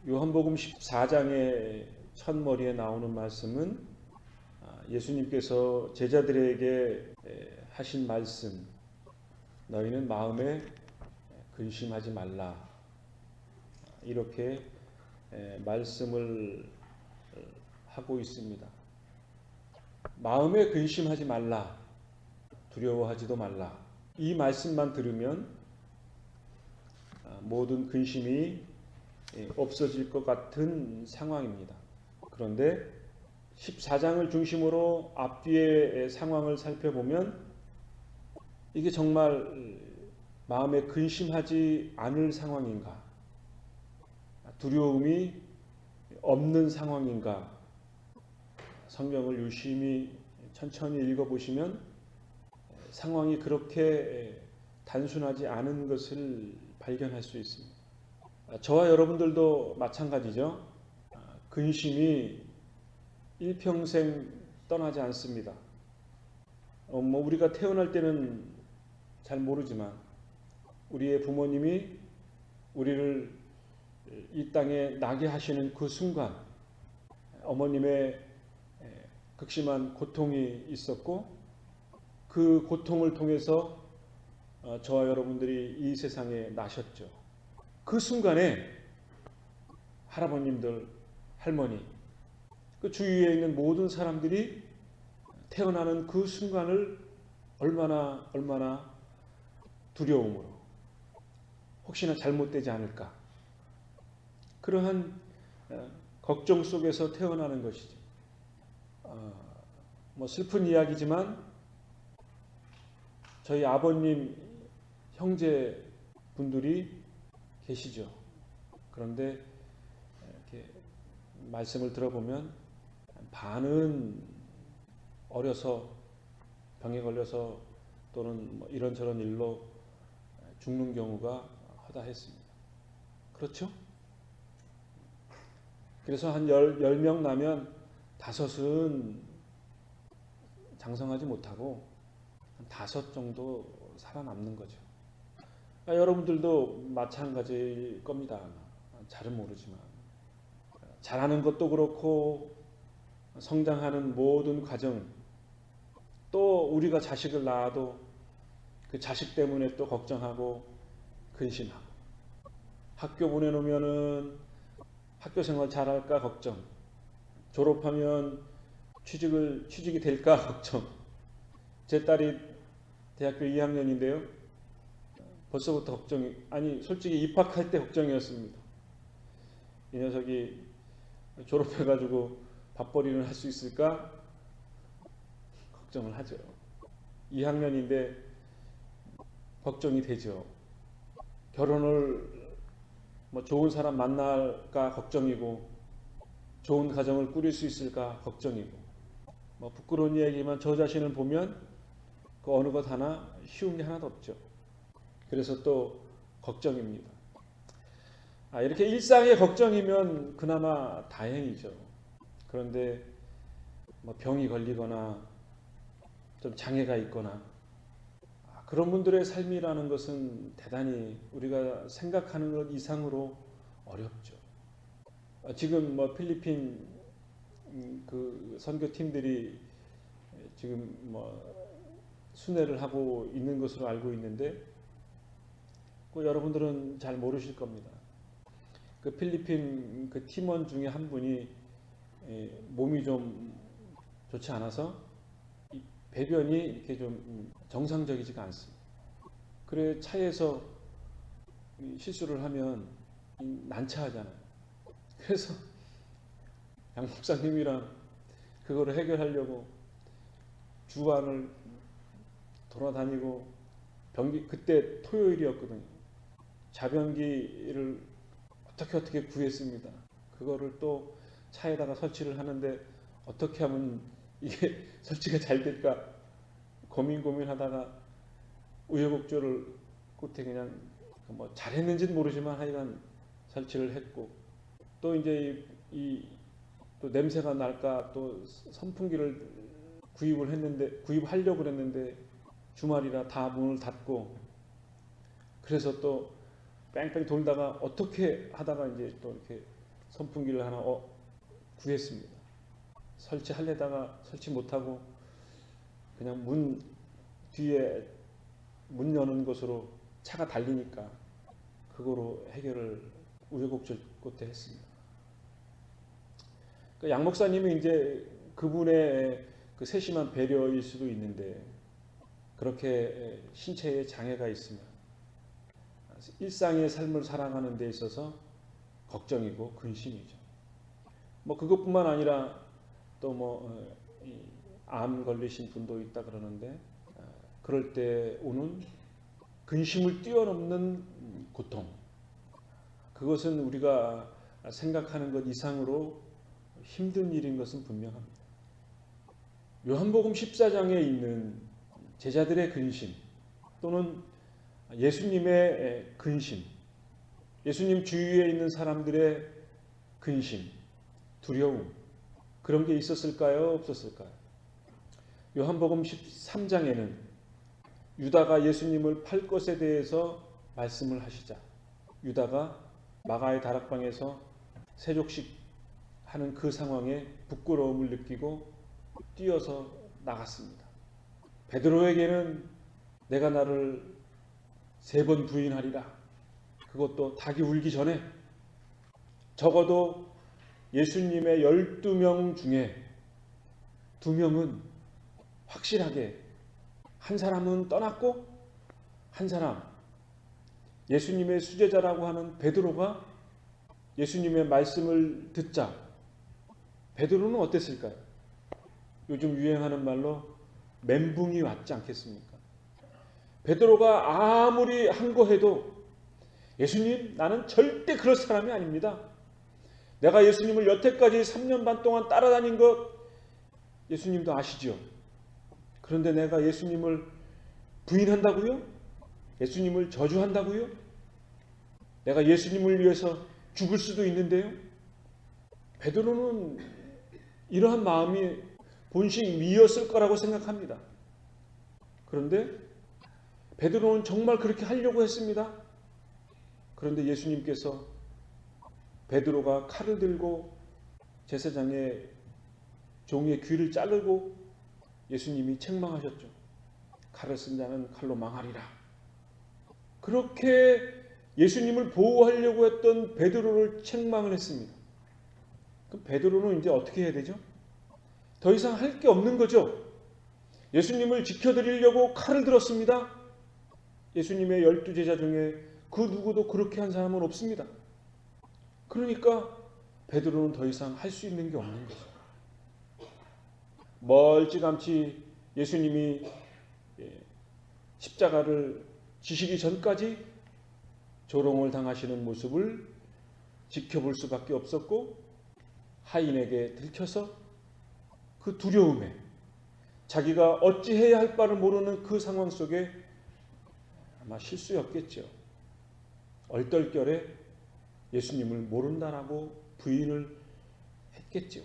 요한복음 14장의 첫머리에 나오는 말씀은 예수님께서 제자들에게 하신 말씀, 너희는 마음에 근심하지 말라, 이렇게 말씀을 하고 있습니다. 마음에 근심하지 말라, 두려워하지도 말라. 이 말씀만 들으면 모든 근심이 없어질 것 같은 상황입니다. 그런데 14장을 중심으로 앞뒤의 상황을 살펴보면 이게 정말 마음에 근심하지 않을 상황인가? 두려움이 없는 상황인가? 성경을 유심히 천천히 읽어보시면 상황이 그렇게 단순하지 않은 것을 발견할 수 있습니다. 저와 여러분들도 마찬가지죠. 근심이 일평생 떠나지 않습니다. 우리가 태어날 때는 잘 모르지만 우리의 부모님이 우리를 이 땅에 나게 하시는 그 순간 어머님의 극심한 고통이 있었고 그 고통을 통해서 저와 여러분들이 이 세상에 나셨죠. 그 순간에 할아버님들, 할머니, 그 주위에 있는 모든 사람들이 태어나는 그 순간을 얼마나 두려움으로 혹시나 잘못되지 않을까 그러한 걱정 속에서 태어나는 것이죠. 슬픈 이야기지만 저희 아버님 형제 분들이 계시죠. 그런데 이렇게 말씀을 들어보면 반은 어려서 병에 걸려서 또는 이런저런 일로 죽는 경우가 허다했습니다. 그렇죠? 그래서 한 10명 나면 5은 장성하지 못하고 한 5 정도 살아남는 거죠. 여러분들도 마찬가지일 겁니다. 잘은 모르지만 잘하는 것도 그렇고 성장하는 모든 과정, 또 우리가 자식을 낳아도 그 자식 때문에 또 걱정하고 근심하고, 학교 보내놓으면은 학교 생활 잘할까 걱정, 졸업하면 취직이 될까 걱정. 제 딸이 대학교 2학년인데요. 벌써부터 걱정이, 아니 솔직히 입학할 때 걱정이었습니다. 이 녀석이 졸업해가지고 밥벌이는 할 수 있을까 걱정을 하죠. 2학년인데 걱정이 되죠. 결혼을 좋은 사람 만날까 걱정이고, 좋은 가정을 꾸릴 수 있을까 걱정이고, 부끄러운 이야기지만 저 자신을 보면 그 어느 것 하나 쉬운 게 하나도 없죠. 그래서 또 걱정입니다. 이렇게 일상의 걱정이면 그나마 다행이죠. 그런데 병이 걸리거나 좀 장애가 있거나 그런 분들의 삶이라는 것은 대단히 우리가 생각하는 것 이상으로 어렵죠. 지금 필리핀 그 선교팀들이 지금 순회를 하고 있는 것으로 알고 있는데, 여러분들은 잘 모르실 겁니다. 그 필리핀 그 팀원 중에 한 분이 몸이 좀 좋지 않아서 배변이 이렇게 좀 정상적이지가 않습니다. 그래 차에서 실수를 하면 난처하잖아요. 그래서 양 목사님이랑 그거를 해결하려고 주안을 돌아다니고, 그때 토요일이었거든요. 자변기를 어떻게 구했습니다. 그거를 또 차에다가 설치를 하는데 어떻게 하면 이게 설치가 잘 될까 고민하다가 우여곡절을 끝에 그냥 잘했는지는 모르지만 하여간 설치를 했고, 또 이제 또 냄새가 날까 또 선풍기를 구입하려고 그랬는데 주말이라 다 문을 닫고, 그래서 또 뺑뺑 돌다가 어떻게 하다가 이제 또 이렇게 선풍기를 하나 구했습니다. 설치하려다가 설치 못하고 그냥 문 뒤에 문 여는 곳으로 차가 달리니까 그거로 해결을 우여곡절 끝에 했습니다. 양 목사님이 이제 그분의 그 세심한 배려일 수도 있는데 그렇게 신체에 장애가 있으면 일상의 삶을 살아가는 데 있어서 걱정이고 근심이죠. 뭐 그것뿐만 아니라 또 뭐 암 걸리신 분도 있다 그러는데 그럴 때 오는 근심을 뛰어넘는 고통, 그것은 우리가 생각하는 것 이상으로 힘든 일인 것은 분명합니다. 요한복음 14장에 있는 제자들의 근심 또는 예수님의 근심, 예수님 주위에 있는 사람들의 근심, 두려움, 그런 게 있었을까요? 없었을까요? 요한복음 13장에는 유다가 예수님을 팔 것에 대해서 말씀을 하시자 유다가 마가의 다락방에서 세족식 하는 그 상황에 부끄러움을 느끼고 뛰어서 나갔습니다. 베드로에게는 내가 나를 3번 부인하리라, 그것도 닭이 울기 전에. 적어도 예수님의 12명 중에 2명은 확실하게, 한 사람은 떠났고 한 사람, 예수님의 수제자라고 하는 베드로가 예수님의 말씀을 듣자 베드로는 어땠을까요? 요즘 유행하는 말로 멘붕이 왔지 않겠습니까? 베드로가 아무리 항거해도 예수님, 나는 절대 그럴 사람이 아닙니다. 내가 예수님을 여태까지 3년 반 동안 따라다닌 것 예수님도 아시죠? 그런데 내가 예수님을 부인한다고요? 예수님을 저주한다고요? 내가 예수님을 위해서 죽을 수도 있는데요. 베드로는 이러한 마음이 본性위였을 거라고 생각합니다. 그런데 베드로는 정말 그렇게 하려고 했습니다. 그런데 예수님께서 베드로가 칼을 들고 제사장의 종의 귀를 자르고 예수님이 책망하셨죠. 칼을 쓴 자는 칼로 망하리라. 그렇게 예수님을 보호하려고 했던 베드로를 책망을 했습니다. 그럼 베드로는 이제 어떻게 해야 되죠? 더 이상 할 게 없는 거죠. 예수님을 지켜드리려고 칼을 들었습니다. 예수님의 12제자 중에 그 누구도 그렇게 한 사람은 없습니다. 그러니까 베드로는 더 이상 할 수 있는 게 없는 거죠. 멀찌감치 예수님이 십자가를 지시기 전까지 조롱을 당하시는 모습을 지켜볼 수밖에 없었고, 하인에게 들켜서 그 두려움에 자기가 어찌해야 할 바를 모르는 그 상황 속에 아마 실수였겠죠. 얼떨결에 예수님을 모른다라고 부인을 했겠죠.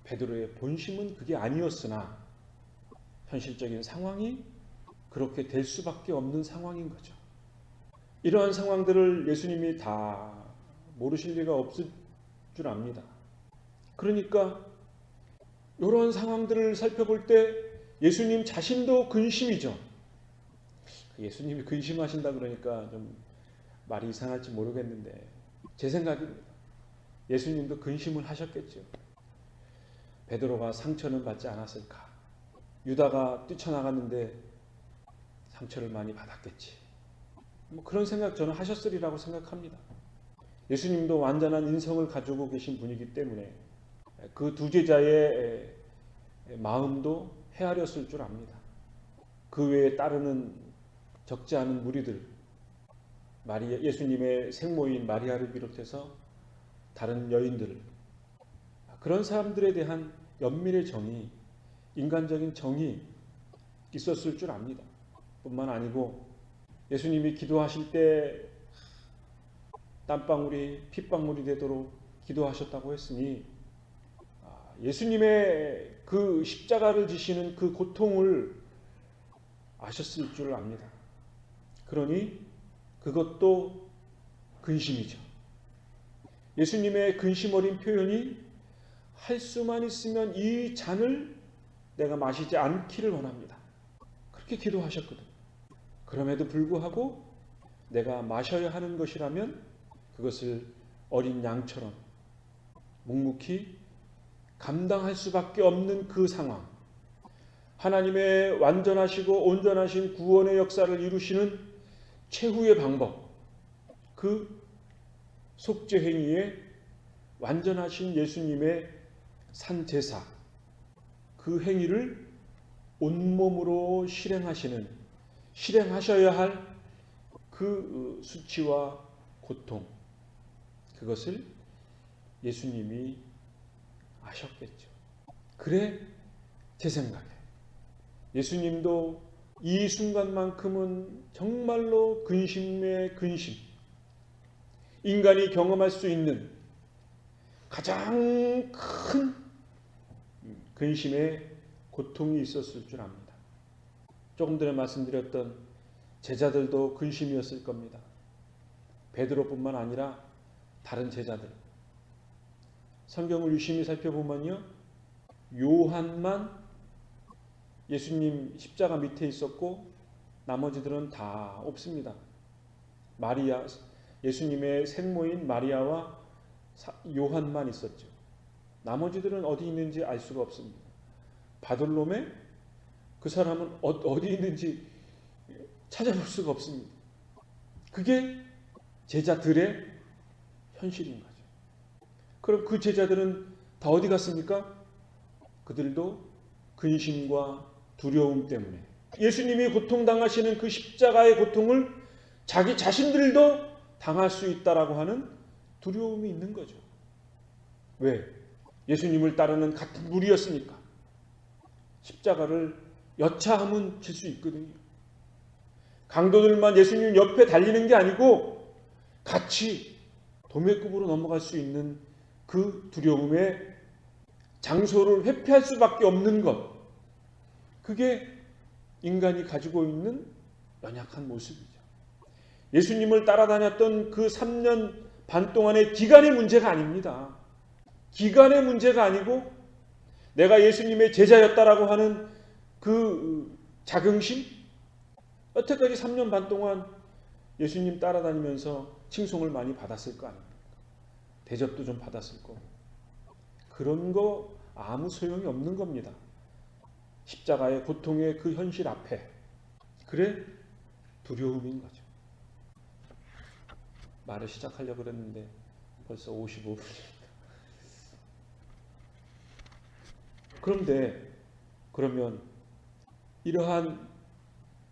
베드로의 본심은 그게 아니었으나 현실적인 상황이 그렇게 될 수밖에 없는 상황인 거죠. 이러한 상황들을 예수님이 다 모르실 리가 없을 줄 압니다. 그러니까 이러한 상황들을 살펴볼 때 예수님 자신도 근심이죠. 예수님이 근심하신다 그러니까 좀 말이 이상할지 모르겠는데 제 생각입니다. 예수님도 근심을 하셨겠죠. 베드로가 상처는 받지 않았을까? 유다가 뛰쳐나갔는데 상처를 많이 받았겠지. 뭐 그런 생각 저는 하셨으리라고 생각합니다. 예수님도 완전한 인성을 가지고 계신 분이기 때문에 그 2제자의 마음도 헤아렸을 줄 압니다. 그 외에 따르는 적지 않은 무리들, 예수님의 생모인 마리아를 비롯해서 다른 여인들, 그런 사람들에 대한 연민의 정이, 인간적인 정이 있었을 줄 압니다. 뿐만 아니고 예수님이 기도하실 때 땀방울이 핏방울이 되도록 기도하셨다고 했으니 예수님의 그 십자가를 지시는 그 고통을 아셨을 줄 압니다. 그러니 그것도 근심이죠. 예수님의 근심 어린 표현이 할 수만 있으면 이 잔을 내가 마시지 않기를 원합니다. 그렇게 기도하셨거든요. 그럼에도 불구하고 내가 마셔야 하는 것이라면 그것을 어린 양처럼 묵묵히 감당할 수밖에 없는 그 상황, 하나님의 완전하시고 온전하신 구원의 역사를 이루시는 최후의 방법, 그 속죄 행위에 완전하신 예수님의 산제사, 그 행위를 온몸으로 실행하셔야 할 그 수치와 고통, 그것을 예수님이 아셨겠죠. 그래, 제 생각에 예수님도 이 순간만큼은 정말로 근심의 근심, 인간이 경험할 수 있는 가장 큰 근심의 고통이 있었을 줄 압니다. 조금 전에 말씀드렸던 제자들도 근심이었을 겁니다. 베드로뿐만 아니라 다른 제자들. 성경을 유심히 살펴보면요, 요한만 예수님 십자가 밑에 있었고 나머지들은 다 없습니다. 마리아, 예수님의 생모인 마리아와 요한만 있었죠. 나머지들은 어디 있는지 알 수가 없습니다. 바돌로메, 그 사람은 어디 있는지 찾아볼 수가 없습니다. 그게 제자들의 현실인 거죠. 그럼 그 제자들은 다 어디 갔습니까? 그들도 근심과 두려움 때문에 예수님이 고통당하시는 그 십자가의 고통을 자기 자신들도 당할 수 있다라고 하는 두려움이 있는 거죠. 왜? 예수님을 따르는 같은 무리였으니까. 십자가를 여차하면 질 수 있거든요. 강도들만 예수님 옆에 달리는 게 아니고 같이 도매급으로 넘어갈 수 있는 그 두려움의 장소를 회피할 수밖에 없는 것, 그게 인간이 가지고 있는 연약한 모습이죠. 예수님을 따라다녔던 그 3년 반 동안의 기간의 문제가 아닙니다. 기간의 문제가 아니고 내가 예수님의 제자였다라고 하는 그 자긍심, 여태까지 3년 반 동안 예수님 따라다니면서 칭송을 많이 받았을 거 아닙니까? 대접도 좀 받았을 거고. 그런 거 아무 소용이 없는 겁니다. 십자가의 고통의 그 현실 앞에. 그래, 두려움인 거죠. 말을 시작하려고 그랬는데 벌써 55분입니다. 그러면 이러한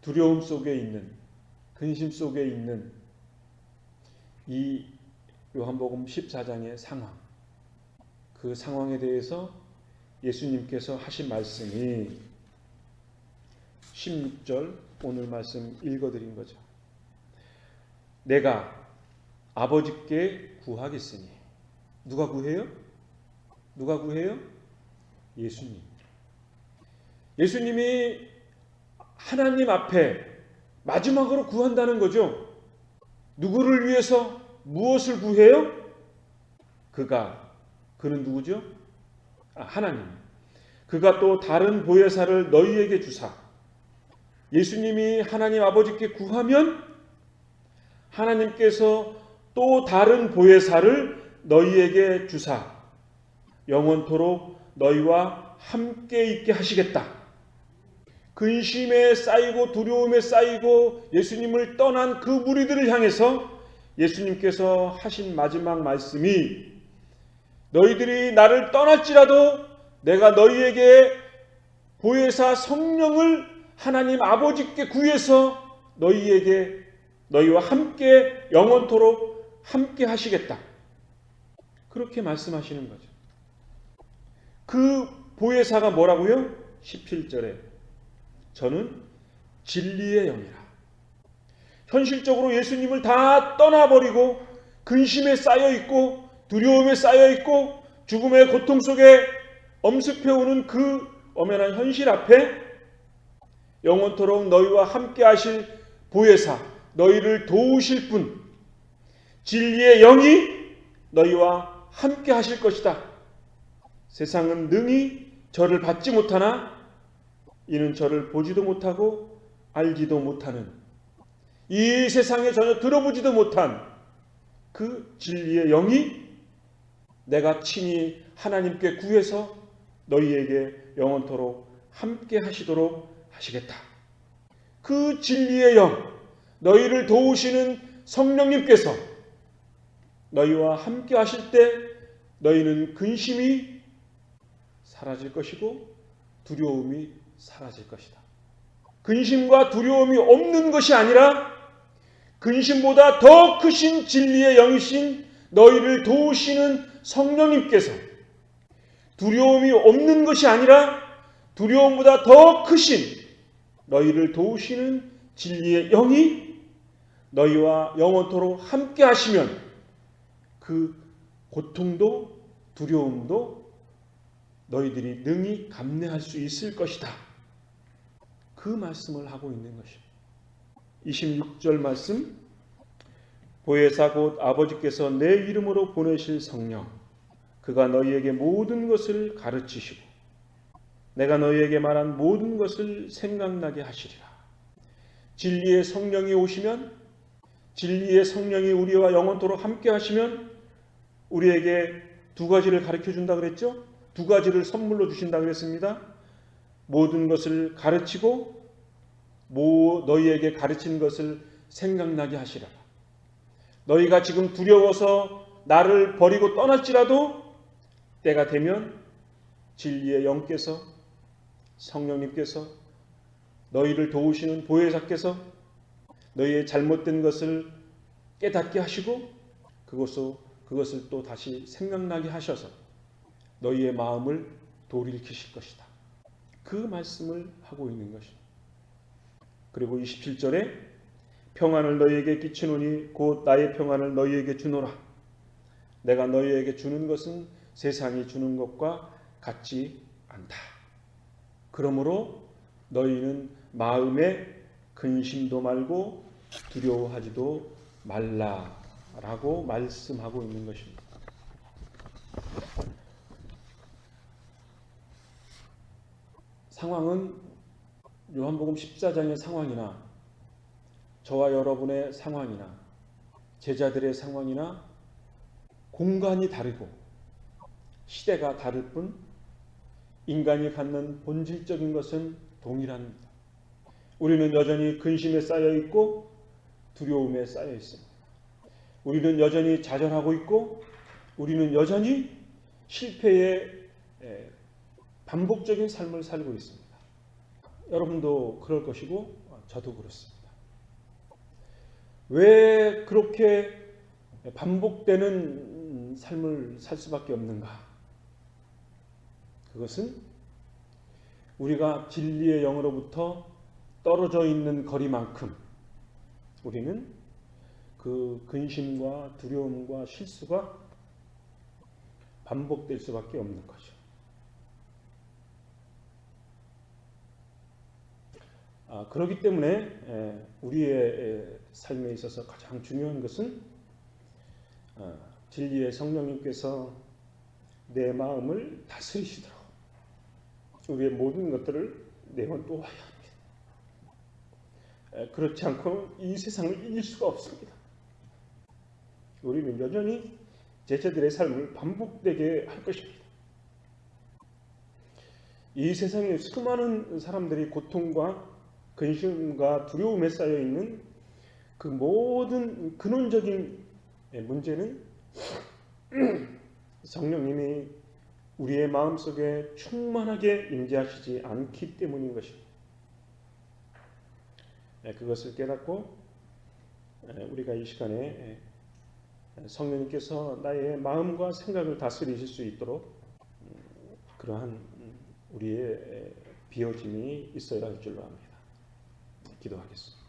두려움 속에 있는, 근심 속에 있는 이 요한복음 14장의 상황, 그 상황에 대해서 예수님께서 하신 말씀이 16절 오늘 말씀 읽어드린 거죠. 내가 아버지께 구하겠으니. 누가 구해요? 누가 구해요? 예수님. 예수님이 하나님 앞에 마지막으로 구한다는 거죠. 누구를 위해서 무엇을 구해요? 그는 누구죠? 하나님. 그가 또 다른 보혜사를 너희에게 주사. 예수님이 하나님 아버지께 구하면 하나님께서 또 다른 보혜사를 너희에게 주사 영원토록 너희와 함께 있게 하시겠다. 근심에 쌓이고 두려움에 쌓이고 예수님을 떠난 그 무리들을 향해서 예수님께서 하신 마지막 말씀이 너희들이 나를 떠날지라도 내가 너희에게 보혜사 성령을 하나님 아버지께 구해서 너희와 함께 영원토록 함께 하시겠다. 그렇게 말씀하시는 거죠. 그 보혜사가 뭐라고요? 17절에 저는 진리의 영이라. 현실적으로 예수님을 다 떠나버리고 근심에 쌓여있고 두려움에 쌓여있고 죽음의 고통 속에 엄습해오는 그 엄연한 현실 앞에 영원토록 너희와 함께 하실 보혜사, 너희를 도우실 분, 진리의 영이 너희와 함께 하실 것이다. 세상은 능히 저를 받지 못하나 이는 저를 보지도 못하고 알지도 못하는, 이 세상에 전혀 들어보지도 못한 그 진리의 영이 내가 친히 하나님께 구해서 너희에게 영원토록 함께 하시도록 하시겠다. 그 진리의 영, 너희를 도우시는 성령님께서 너희와 함께 하실 때 너희는 근심이 사라질 것이고 두려움이 사라질 것이다. 근심과 두려움이 없는 것이 아니라 근심보다 더 크신 진리의 영이신 너희를 도우시는 성령님께서, 두려움이 없는 것이 아니라 두려움보다 더 크신 너희를 도우시는 진리의 영이 너희와 영원토록 함께 하시면 그 고통도 두려움도 너희들이 능히 감내할 수 있을 것이다. 그 말씀을 하고 있는 것입니다. 26절 말씀, 보혜사 곧 아버지께서 내 이름으로 보내실 성령, 그가 너희에게 모든 것을 가르치시고 내가 너희에게 말한 모든 것을 생각나게 하시리라. 진리의 성령이 오시면, 진리의 성령이 우리와 영원토록 함께 하시면 우리에게 두 가지를 가르쳐 준다 그랬죠? 두 가지를 선물로 주신다 그랬습니다. 모든 것을 가르치고 너희에게 가르친 것을 생각나게 하시라. 너희가 지금 두려워서 나를 버리고 떠날지라도 때가 되면 진리의 영께서, 성령님께서, 너희를 도우시는 보혜사께서 너희의 잘못된 것을 깨닫게 하시고 그것을 또 다시 생각나게 하셔서 너희의 마음을 돌이키실 것이다. 그 말씀을 하고 있는 것입니다. 그리고 27절에 평안을 너희에게 끼치노니 곧 나의 평안을 너희에게 주노라. 내가 너희에게 주는 것은 세상이 주는 것과 같지 않다. 그러므로 너희는 마음에 근심도 말고 두려워하지도 말라라고 말씀하고 있는 것입니다. 상황은 요한복음 14장의 상황이나 저와 여러분의 상황이나 제자들의 상황이나 공간이 다르고 시대가 다를 뿐 인간이 갖는 본질적인 것은 동일합니다. 우리는 여전히 근심에 쌓여 있고 두려움에 쌓여 있습니다. 우리는 여전히 좌절하고 있고 우리는 여전히 실패의 반복적인 삶을 살고 있습니다. 여러분도 그럴 것이고 저도 그렇습니다. 왜 그렇게 반복되는 삶을 살 수밖에 없는가? 그것은 우리가 진리의 영으로부터 떨어져 있는 거리만큼 우리는 그 근심과 두려움과 실수가 반복될 수밖에 없는 것이죠. 그렇기 때문에 우리의 삶에 있어서 가장 중요한 것은 진리의 성령님께서 내 마음을 다스리시도록 우리의 모든 것들을 내어놓아야 합니다. 그렇지 않고 이 세상을 이길 수가 없습니다. 우리는 여전히 제자들의 삶을 반복되게 할 것입니다. 이 세상에 수많은 사람들이 고통과 근심과 두려움에 쌓여 있는 그 모든 근원적인 문제는 성령님이 우리의 마음속에 충만하게 임재하시지 않기 때문인 것입니다. 그것을 깨닫고 우리가 이 시간에 성령님께서 나의 마음과 생각을 다스리실 수 있도록 그러한 우리의 비워짐이 있어야 할 줄로 압니다. 기도하겠습니다.